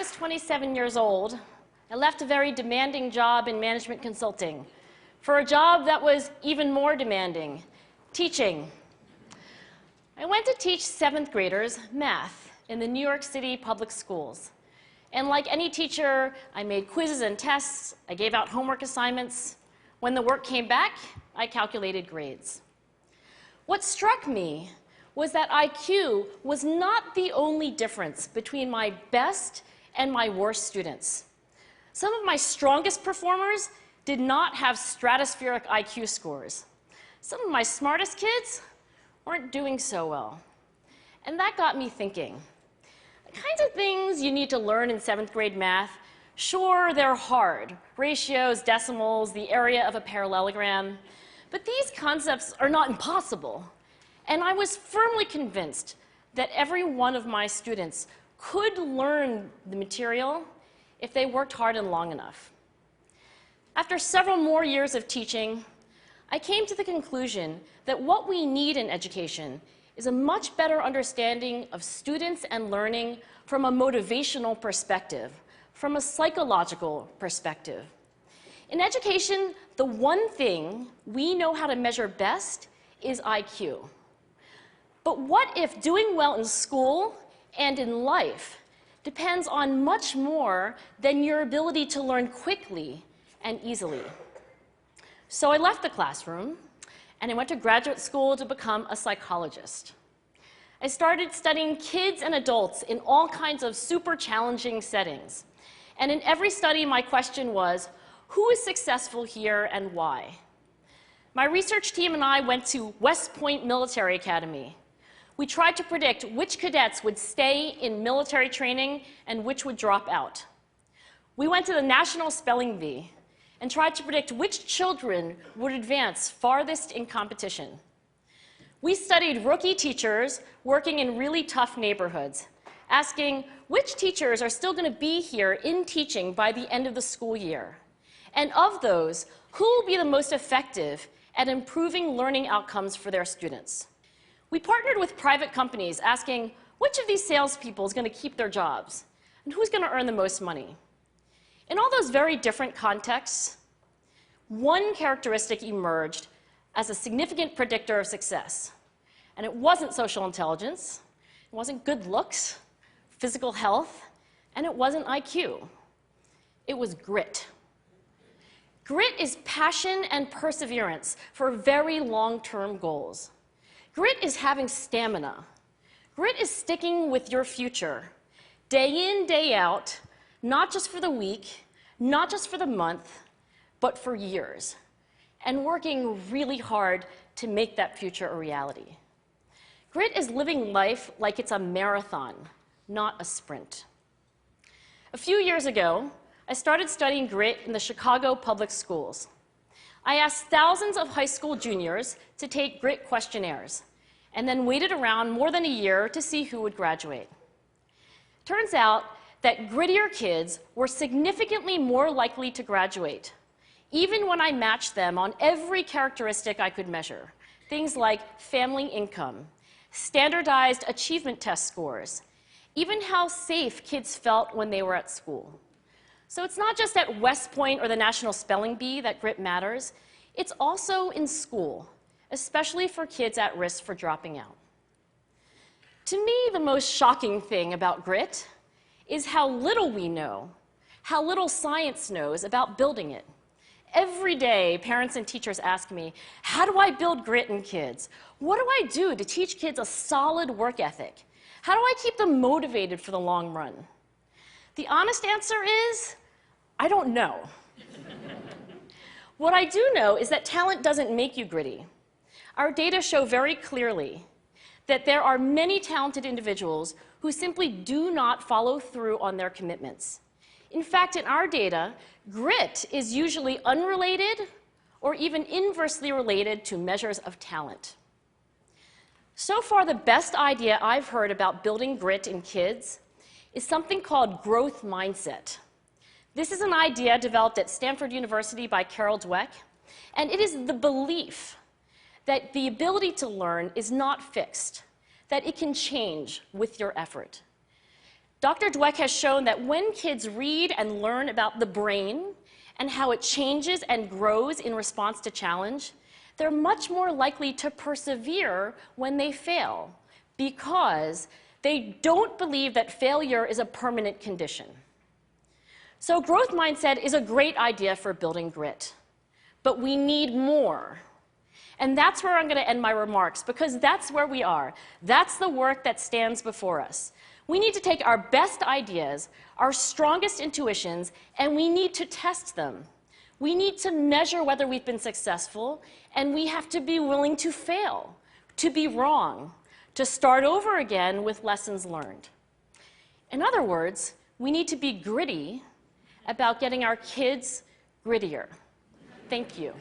was 27 years old, I left a very demanding job in management consulting for a job that was even more demanding, teaching. I went to teach 7th graders math in the New York City public schools. And like any teacher, I made quizzes and tests, I gave out homework assignments. When the work came back, I calculated grades. What struck me was that IQ was not the only difference between my best and my worst students. Some of my strongest performers did not have stratospheric IQ scores. Some of my smartest kids weren't doing so well. And that got me thinking. The kinds of things you need to learn in 7th grade math, sure, they're hard. Ratios, decimals, the area of a parallelogram. But these concepts are not impossible. And I was firmly convinced that every one of my students could learn the material if they worked hard and long enough. After several more years of teaching, I came to the conclusion that what we need in education is a much better understanding of students and learning from a motivational perspective, from a psychological perspective. In education, the one thing we know how to measure best is IQ. But what if doing well in school and in life depends on much more than your ability to learn quickly and easily? So I left the classroom and I went to graduate school to become a psychologist. I started studying kids and adults in all kinds of super challenging settings. And in every study, my question was, who is successful here and why? My research team and I went to West Point Military Academy. We tried to predict which cadets would stay in military training and which would drop out. We went to the National Spelling Bee and tried to predict which children would advance farthest in competition. We studied rookie teachers working in really tough neighborhoods, asking which teachers are still going to be here in teaching by the end of the school year. And of those, who will be the most effective at improving learning outcomes for their students? We partnered with private companies asking which of these salespeople is going to keep their jobs and who's going to earn the most money. In all those very different contexts, one characteristic emerged as a significant predictor of success. And it wasn't social intelligence, it wasn't good looks, physical health, and it wasn't IQ. It was grit. Grit is passion and perseverance for very long-term goals. Grit is having stamina. Grit is sticking with your future, day in, day out, not just for the week, not just for the month, but for years, and working really hard to make that future a reality. Grit is living life like it's a marathon, not a sprint. A few years ago, I started studying grit in the Chicago public schools. I asked thousands of high school juniors to take grit questionnaires, and then waited around more than a year to see who would graduate. Turns out that grittier kids were significantly more likely to graduate, even when I matched them on every characteristic I could measure, things like family income, standardized achievement test scores, even how safe kids felt when they were at school. So it's not just at West Point or the National Spelling Bee that grit matters, it's also in school, especially for kids at risk for dropping out. To me, the most shocking thing about grit is how little we know, how little science knows about building it. Every day, parents and teachers ask me, how do I build grit in kids? What do I do to teach kids a solid work ethic? How do I keep them motivated for the long run? The honest answer is, I don't know. What I do know is that talent doesn't make you gritty. Our data show very clearly that there are many talented individuals who simply do not follow through on their commitments. In fact, in our data, grit is usually unrelated or even inversely related to measures of talent. So far, the best idea I've heard about building grit in kids is something called growth mindset. This is an idea developed at Stanford University by Carol Dweck, and it is the belief that the ability to learn is not fixed, that it can change with your effort. Dr. Dweck has shown that when kids read and learn about the brain and how it changes and grows in response to challenge, they're much more likely to persevere when they fail because they don't believe that failure is a permanent condition. So growth mindset is a great idea for building grit, but we need more. And that's where I'm going to end my remarks, because that's where we are. That's the work that stands before us. We need to take our best ideas, our strongest intuitions, and we need to test them. We need to measure whether we've been successful, and we have to be willing to fail, to be wrong, to start over again with lessons learned. In other words, we need to be gritty about getting our kids grittier. Thank you.